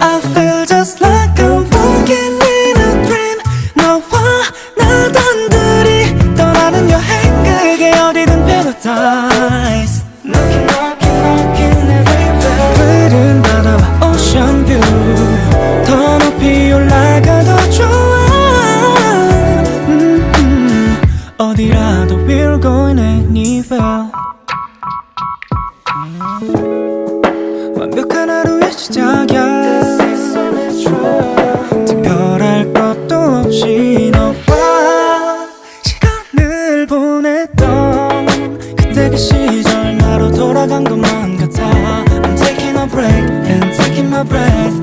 I feel just like I'm walking in a dream. 너와 나 단둘이 떠나는 여행 그게 어디든 paradise. Knocking knocking knocking everywhere. 푸른 바다와 ocean view. 더 높이 올라가도 좋아. 어디라도 we're going anywhere. 완벽한 하루의 시작이야. 특별할 것도 없이 너와 시간을 보냈던 그때 그 시절 나로 돌아간 것만 같아. I'm taking a break and taking my breath.